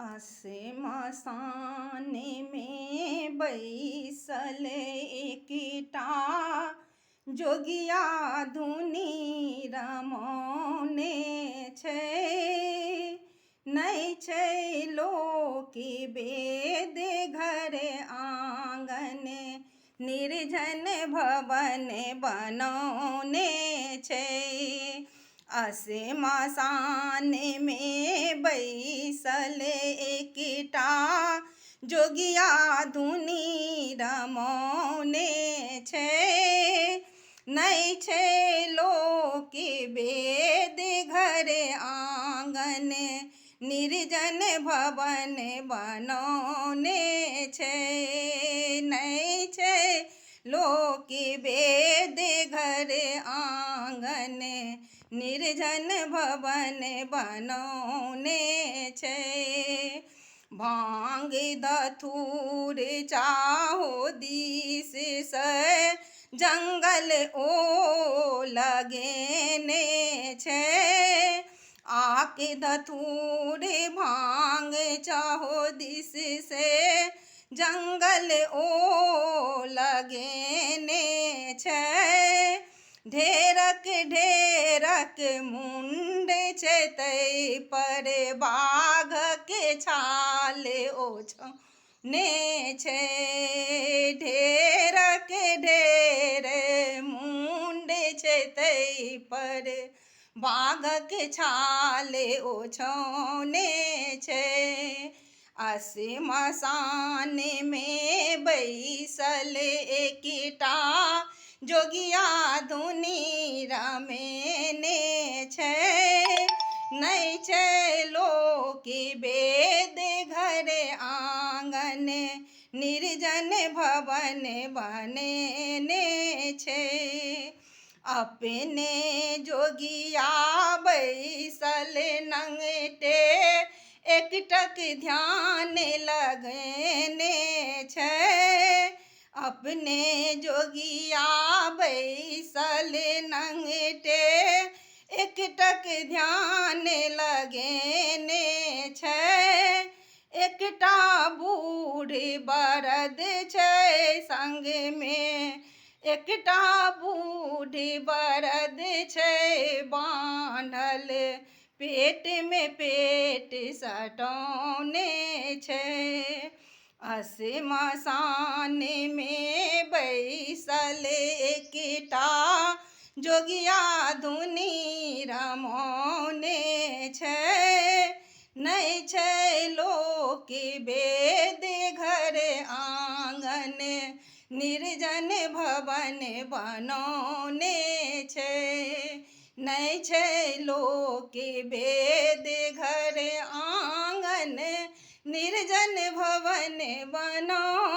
आसमान में बैसल एकटा जोगिया धुनी रमौने छै। नै छै लोक वेद घर आंगन, निर्जन भवन बनौने छै। आसमान में बैसल एकटा जोगिया धुनी रमौने छै। नै छै लोक वेद घर आंगन, निर्जन भवन बनौने छै। नै छै लोक वेद घर आंगन, निर्जन भवन बनौने छै। भांग धतूर चाहो दिस से जंगल ओ लगेने छै। आक धतूर भांग चाहो दिस से जंगल ओ लगेने छै। ढेरक ढेरक मुंड छै तै पर बाघक छाल ओछौने छै। ढेरक ढेर मुंड छै तै पर बाघक छाल ओछौने छै। आसमान में बैसल एकटा जोगिया धुनी रमौने छै। नै छै लोक वेद घर आंगन, निर्जन भवन बनेने छै। अपने जोगिया बैसल नंगटे एकटक ध्यान लगेने छै। अपने जोगिया बैसल नंगटे एकटक ध्यान लगेने छै। एकटा बूढ़ बरद छै संग में, एकटा बूढ़ बरद छै बान्हल, पेट में पेट सटौने छै। आसमान में बैसल एकटा जोगिया धुनी रमौने छै। नै छै लोक वेद घर आंगन, निर्जन भवन बनौने छै। नै छै लोक वेद घर आंगन, निर्जन भवन बनौने